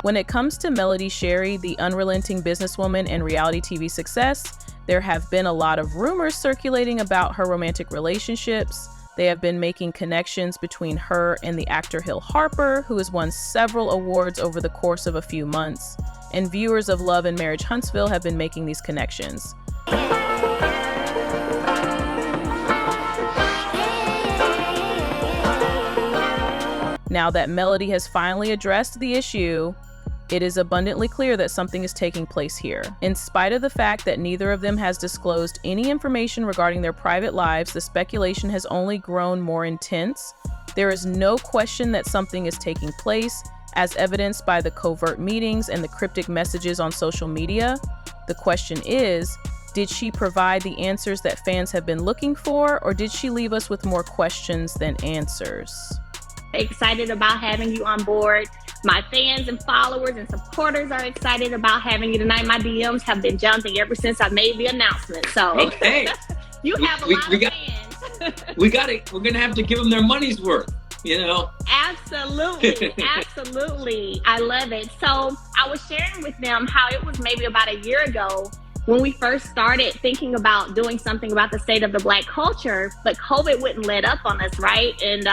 When it comes to Melody Shari, the unrelenting businesswoman and reality TV success, there have been a lot of rumors circulating about her romantic relationships. They have been making connections between her and the actor Harper, who has won several awards over the course of a few months. And viewers of Love and Marriage Huntsville have been making these connections. Now that Melody has finally addressed the issue, it is abundantly clear that something is taking place here. In spite of the fact that neither of them has disclosed any information regarding their private lives, the speculation has only grown more intense. There is no question that something is taking place, as evidenced by the covert meetings and the cryptic messages on social media. The question is, did she provide the answers that fans have been looking for, or did she leave us with more questions than answers? Excited about having you on board. My fans and followers and supporters are excited about having you tonight. My DMs have been jumping ever since I made the announcement. So okay, you have a lot of fans. We're gonna have to give them their money's worth, you know. Absolutely, absolutely. I love it. So I was sharing with them how it was maybe about a year ago when we first started thinking about doing something about the state of the Black culture, but COVID wouldn't let up on us, right? And,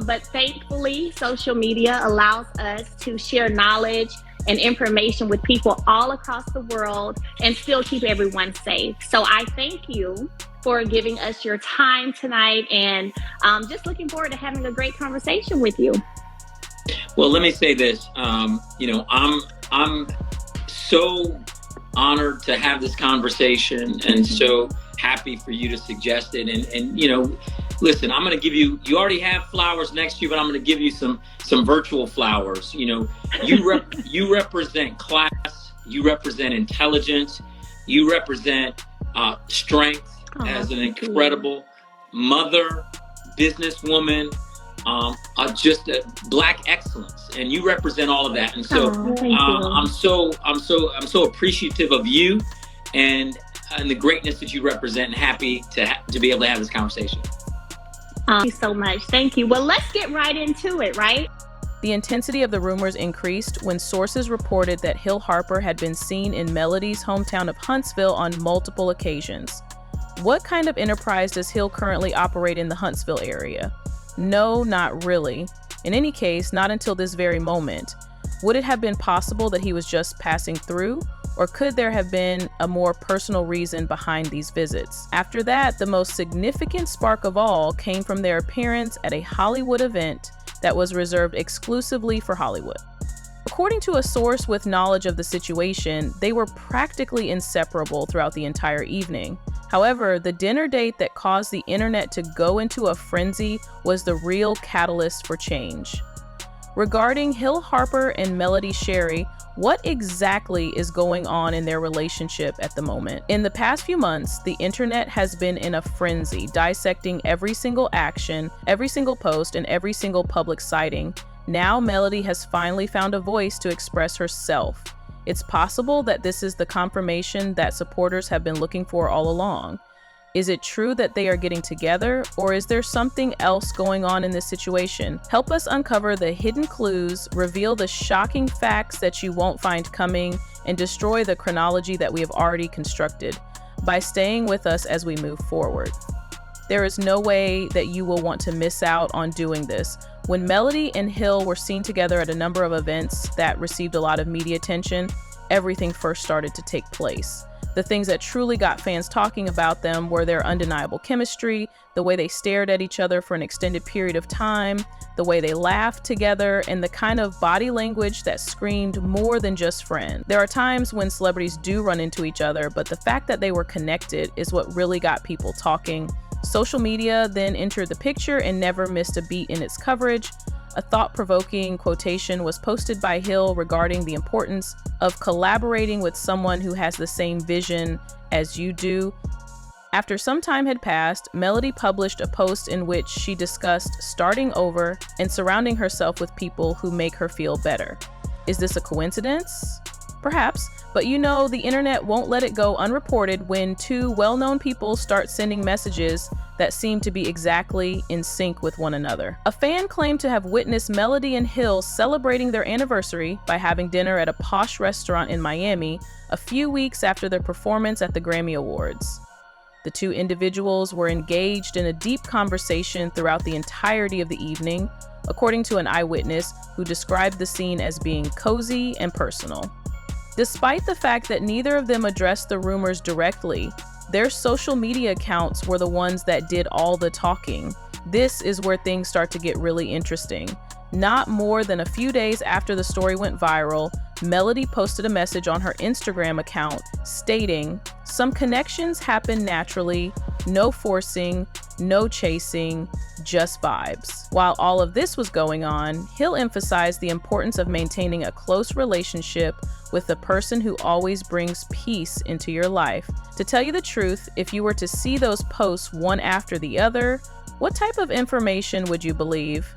but thankfully, social media allows us to share knowledge and information with people all across the world and still keep everyone safe. So I thank you for giving us your time tonight, and just looking forward to having a great conversation with you. Well, let me say this, I'm so honored to have this conversation and so happy for you to suggest it. And listen, I'm going to give you already have flowers next to you, but I'm going to give you some virtual flowers. You represent class, you represent intelligence, you represent strength as an incredible mother, businesswoman, just a Black excellence, and you represent all of that. And so I'm so appreciative of you and the greatness that you represent, and happy to be able to have this conversation. Thank you so much. Thank you. Well, let's get right into it, right? The intensity of the rumors increased when sources reported that Harper had been seen in Melody's hometown of Huntsville on multiple occasions. What kind of enterprise does Hill currently operate in the Huntsville area? No, not really. In any case, not until this very moment. Would it have been possible that he was just passing through? Or could there have been a more personal reason behind these visits? After that, the most significant spark of all came from their appearance at a Hollywood event that was reserved exclusively for Hollywood. According to a source with knowledge of the situation, they were practically inseparable throughout the entire evening. However, the dinner date that caused the internet to go into a frenzy was the real catalyst for change. Regarding Harper and Melody Shari, what exactly is going on in their relationship at the moment? In the past few months, the internet has been in a frenzy, dissecting every single action, every single post, and every single public sighting. Now Melody has finally found a voice to express herself. It's possible that this is the confirmation that supporters have been looking for all along. Is it true that they are getting together, or is there something else going on in this situation? Help us uncover the hidden clues, reveal the shocking facts that you won't find coming, and destroy the chronology that we have already constructed by staying with us as we move forward. There is no way that you will want to miss out on doing this. When Melody and Hill were seen together at a number of events that received a lot of media attention, everything first started to take place. The things that truly got fans talking about them were their undeniable chemistry, the way they stared at each other for an extended period of time, the way they laughed together, and the kind of body language that screamed more than just friends. There are times when celebrities do run into each other, but the fact that they were connected is what really got people talking. Social media then entered the picture and never missed a beat in its coverage. A thought-provoking quotation was posted by Hill regarding the importance of collaborating with someone who has the same vision as you do. After some time had passed, Melody published a post in which she discussed starting over and surrounding herself with people who make her feel better. Is this a coincidence? Perhaps, but you know the internet won't let it go unreported when two well-known people start sending messages that seem to be exactly in sync with one another. A fan claimed to have witnessed Melody and Hill celebrating their anniversary by having dinner at a posh restaurant in Miami a few weeks after their performance at the Grammy Awards. The two individuals were engaged in a deep conversation throughout the entirety of the evening, according to an eyewitness who described the scene as being cozy and personal. Despite the fact that neither of them addressed the rumors directly, their social media accounts were the ones that did all the talking. This is where things start to get really interesting. Not more than a few days after the story went viral, Melody posted a message on her Instagram account stating, "Some connections happen naturally, no forcing, no chasing, just vibes." While all of this was going on, Hill emphasized the importance of maintaining a close relationship with the person who always brings peace into your life. To tell you the truth, if you were to see those posts one after the other, what type of information would you believe?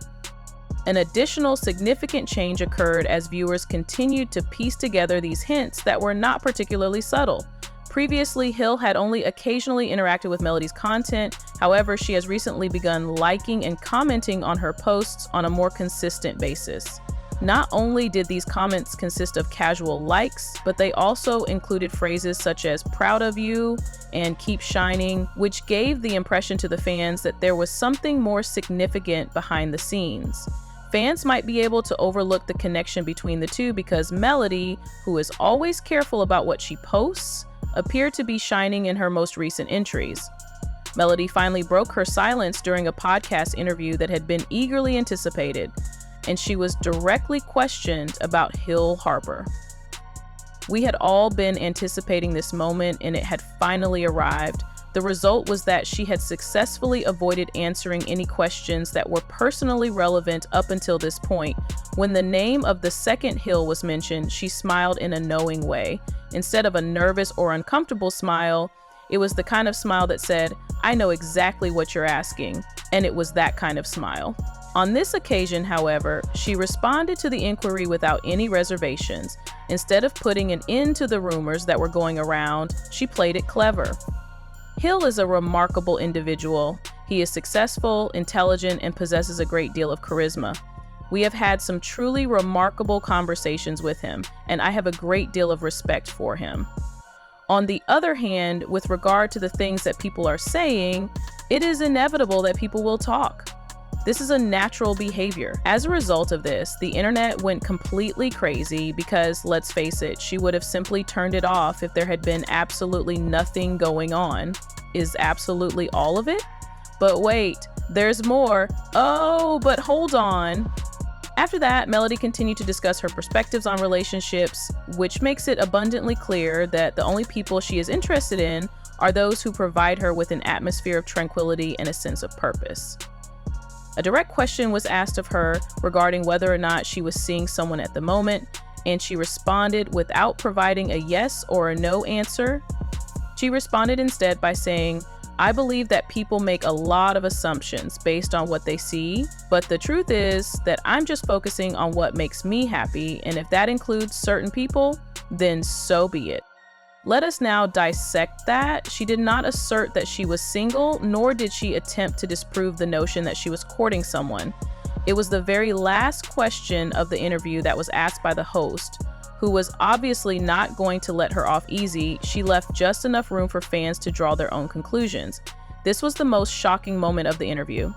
An additional significant change occurred as viewers continued to piece together these hints that were not particularly subtle. Previously, Hill had only occasionally interacted with Melody's content. However, she has recently begun liking and commenting on her posts on a more consistent basis. Not only did these comments consist of casual likes, but they also included phrases such as "proud of you" and "keep shining," which gave the impression to the fans that there was something more significant behind the scenes. Fans might be able to overlook the connection between the two because Melody, who is always careful about what she posts, appeared to be shining in her most recent entries. Melody finally broke her silence during a podcast interview that had been eagerly anticipated, and she was directly questioned about Hill Harper. We had all been anticipating this moment, and it had finally arrived. The result was that she had successfully avoided answering any questions that were personally relevant up until this point. When the name of the second Hill was mentioned, she smiled in a knowing way. Instead of a nervous or uncomfortable smile, it was the kind of smile that said, "I know exactly what you're asking," and it was that kind of smile. On this occasion, however, she responded to the inquiry without any reservations. Instead of putting an end to the rumors that were going around, she played it clever. Hill is a remarkable individual. He is successful, intelligent, and possesses a great deal of charisma. We have had some truly remarkable conversations with him, and I have a great deal of respect for him. On the other hand, with regard to the things that people are saying, it is inevitable that people will talk. This is a natural behavior. As a result of this, the internet went completely crazy because, let's face it, she would have simply turned it off if there had been absolutely nothing going on. Is absolutely all of it? But wait, there's more. Oh, but hold on. After that, Melody continued to discuss her perspectives on relationships, which makes it abundantly clear that the only people she is interested in are those who provide her with an atmosphere of tranquility and a sense of purpose. A direct question was asked of her regarding whether or not she was seeing someone at the moment, and she responded without providing a yes or a no answer. She responded instead by saying, "I believe that people make a lot of assumptions based on what they see, but the truth is that I'm just focusing on what makes me happy, and if that includes certain people, then so be it." Let us now dissect that. She did not assert that she was single, nor did she attempt to disprove the notion that she was courting someone. It was the very last question of the interview that was asked by the host, who was obviously not going to let her off easy. She left just enough room for fans to draw their own conclusions. This was the most shocking moment of the interview.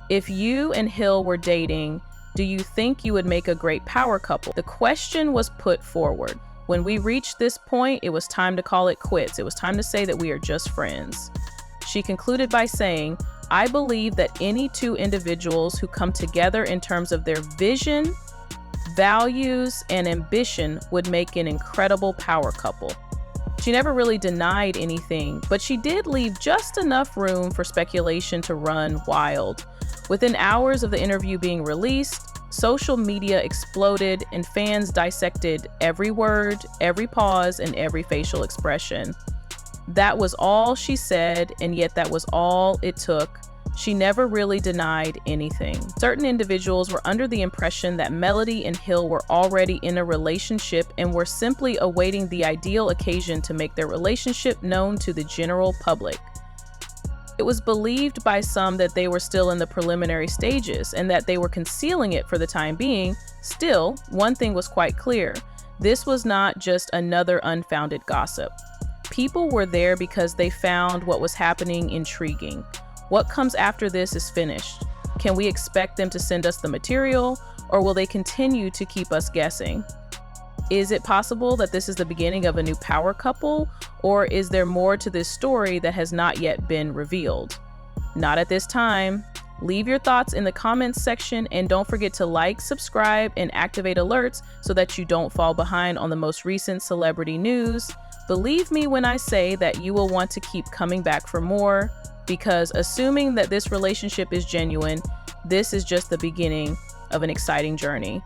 If you and Hill were dating, do you think you would make a great power couple? The question was put forward. When we reached this point, it was time to call it quits. It was time to say that we are just friends. She concluded by saying, "I believe that any two individuals who come together in terms of their vision, values, and ambition would make an incredible power couple." She never really denied anything, but she did leave just enough room for speculation to run wild. Within hours of the interview being released, social media exploded and fans dissected every word, every pause, and every facial expression. That was all she said, and yet that was all it took. She never really denied anything. Certain individuals were under the impression that Melody and Hill were already in a relationship and were simply awaiting the ideal occasion to make their relationship known to the general public. It was believed by some that they were still in the preliminary stages and that they were concealing it for the time being. Still, one thing was quite clear. This was not just another unfounded gossip. People were there because they found what was happening intriguing. What comes after this is finished. Can we expect them to send us the material, or will they continue to keep us guessing? Is it possible that this is the beginning of a new power couple, or is there more to this story that has not yet been revealed? Not at this time. Leave your thoughts in the comments section, and don't forget to like, subscribe, and activate alerts so that you don't fall behind on the most recent celebrity news. Believe me when I say that you will want to keep coming back for more, because assuming that this relationship is genuine, this is just the beginning of an exciting journey.